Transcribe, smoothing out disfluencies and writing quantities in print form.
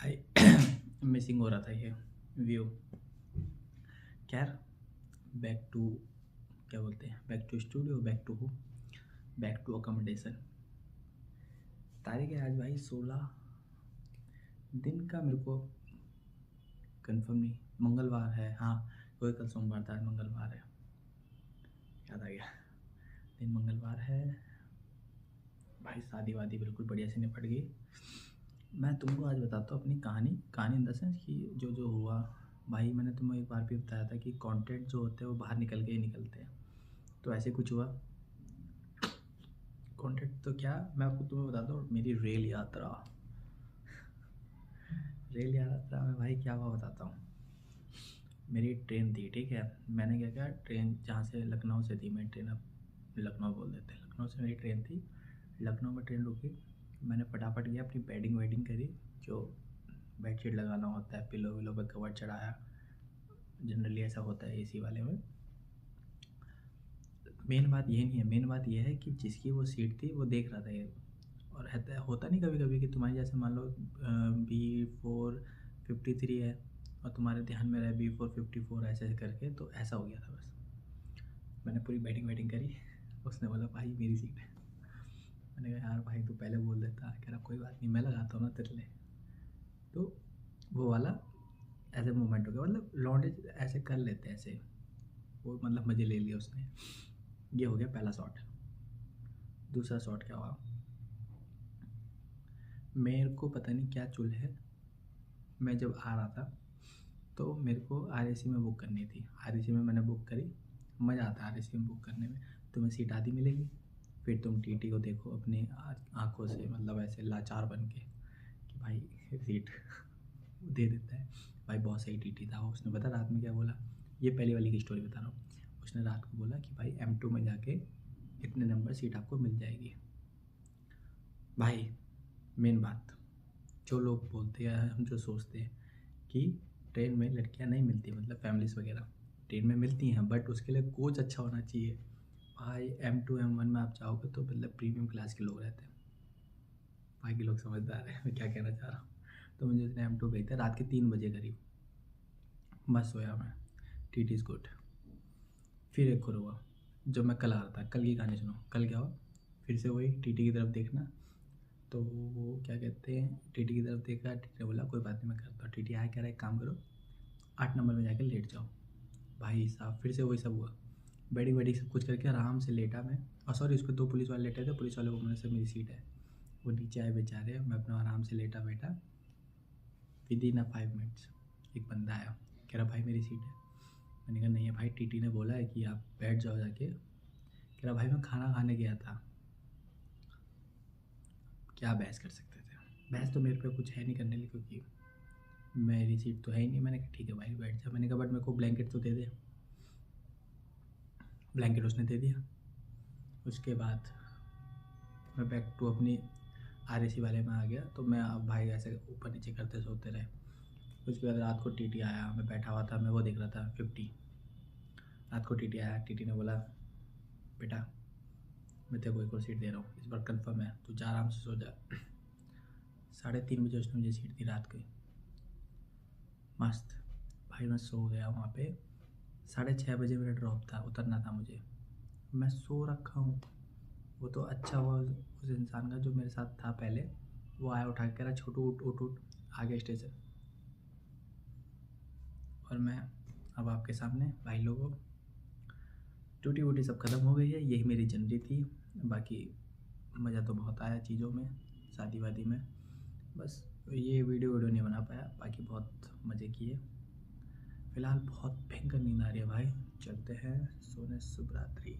भाई मिसिंग हो रहा था ये व्यू। खैर, बैक टू क्या बोलते हैं, back to studio, back to accommodation. तारीख है आज भाई 16 दिन का, मेरे को कंफर्म नहीं, मंगलवार है। हाँ, कोई कल सोमवार था, आज मंगलवार है, याद आ गया, दिन मंगलवार है। भाई शादी वादी बिल्कुल बढ़िया से निपट गई। मैं तुमको आज बताता हूँ अपनी कहानी इन द सेंस कि जो जो हुआ। भाई मैंने तुम्हें एक बार भी बताया था कि कंटेंट जो होते हैं वो बाहर निकल के ही निकलते हैं, तो ऐसे कुछ हुआ। कंटेंट तो क्या, मैं आपको तुम्हें बताता हूँ मेरी रेल यात्रा में भाई क्या हुआ बताता हूँ। मेरी ट्रेन थी, ठीक है। मैंने क्या किया, ट्रेन जहाँ से लखनऊ से थी, मेरी ट्रेन, अब लखनऊ बोल देते हैं, लखनऊ से मेरी ट्रेन थी। लखनऊ में ट्रेन रुकी, मैंने फटाफट गया, अपनी बेडिंग वेडिंग करी, जो बेडशीट लगाना होता है, पिलो विलो पे कवर चढ़ाया, जनरली ऐसा होता है एसी वाले में। मेन बात ये नहीं है, मेन बात ये है कि जिसकी वो सीट थी वो देख रहा था ये। और होता नहीं कभी कभी कि तुम्हारी जैसे मान लो B453 है और तुम्हारे ध्यान में रहे B454 ऐसे ऐसे करके, तो ऐसा हो गया था बस। मैंने पूरी बैटिंग वैटिंग करी, उसने बोला भाई मेरी सीट है। मैंने कहा यार भाई तू पहले बोल देता। कह रहा कोई बात नहीं, मैं लगाता हूँ ना तेरे लिए। तो वो वाला ऐसे मोमेंट हो गया, मतलब लौंडे ऐसे कर लेते हैं ऐसे, वो मतलब मज़े ले लिया उसने। ये हो गया पहला शॉट। दूसरा शॉट क्या हुआ, मेरे को पता नहीं क्या चुल है, मैं जब आ रहा था तो मेरे को RAC में बुक करनी थी। RAC में मैंने बुक करी, मज़ा आता है RAC में बुक करने में। तुम्हें सीट आधी मिलेगी, फिर तुम TT को देखो अपनी आँखों से, मतलब ऐसे लाचार बन के कि भाई सीट दे देता है। भाई बहुत सही TT था वो। उसने पता रात में क्या बोला, ये पहली वाली की स्टोरी बता रहा हूँ। उसने रात को बोला कि भाई M2 में जाके इतने नंबर सीट आपको मिल जाएगी। भाई मेन बात, जो लोग बोलते हैं, हम जो सोचते हैं कि ट्रेन में लड़कियां नहीं मिलती, मतलब फैमिलीज़ वगैरह ट्रेन में मिलती हैं, बट उसके लिए कोच अच्छा होना चाहिए। भाई M2 M1 में आप जाओगे तो मतलब प्रीमियम क्लास के लोग रहते हैं। भाई के लोग समझदार हैं मैं क्या कहना चाह रहा हूँ। तो मुझे उसने M2 गई थी रात के 3 बजे करीब, मस्त सोया मैं, TT इज़ गुड। फिर एक और हुआ, जो मैं कल आ रहा था, कल की कहानी सुनो। कल क्या हुआ, फिर से वही TT की तरफ देखना, तो वो क्या कहते हैं, TT की तरफ देखा, TT ने बोला कोई बात नहीं मैं करता हूँ। TT आया, कह रहा एक काम करो 8 नंबर में जाकर लेट जाओ। भाई साहब फिर से वही सब हुआ, बैटिंग वैटिंग सब कुछ करके आराम से लेटा मैं। और सॉरी, उस पर 2 पुलिस वाले लेटे थे, पुलिस वाले को मैंने से मेरी सीट है, वो नीचे आए बेचारे, मैं अपना आराम से लेटा बैठा। विदिन 5 मिनट्स एक बंदा आया, कह रहा भाई मेरी सीट है। मैंने कहा नहीं है भाई, TT ने बोला है कि आप बैठ जाओ जाके। कह रहा भाई मैं खाना खाने गया था। क्या बहस कर सकते थे, बहस तो मेरे पे कुछ है नहीं करने लिए, क्योंकि मेरी सीट तो है ही नहीं। मैंने कहा ठीक है भाई बैठ जा। मैंने कहा बट मेरे को ब्लैंकेट तो दे दे। ब्लैंकेट उसने दे दिया। उसके बाद मैं बैक टू अपनी RAC वाले में आ गया, तो मैं अब भाई ऐसे ऊपर नीचे करते सोते रहे। उसके बाद रात को TT आया, मैं बैठा हुआ था, मैं वो देख रहा था 50। रात को TT आया, TT ने बोला बेटा मैं तेरे को एक और सीट दे रहा हूँ, इस बार कंफर्म है, तू जा आराम से सो जा। 3:30 बजे उसने मुझे सीट दी रात की, मस्त। भाई मैं सो गया वहाँ पे। 6:30 बजे मेरा ड्रॉप था, उतरना था मुझे, मैं सो रखा हूँ। वो तो अच्छा हुआ उस इंसान का जो मेरे साथ था पहले, वो आया उठा के कह रहा छोटू उठ उठ उठ, आ गया स्टेशन। और मैं अब आपके सामने भाई लोगों, टूटी वूटी सब ख़त्म हो गई है, यही मेरी जर्नी थी। बाकी मज़ा तो बहुत आया चीज़ों में, शादी वादी में। बस ये वीडियो नहीं बना पाया, बाकी बहुत मज़े किए। फ़िलहाल बहुत भयंकर नींद आ रही है भाई, चलते हैं सोने, शुभ रात्रि।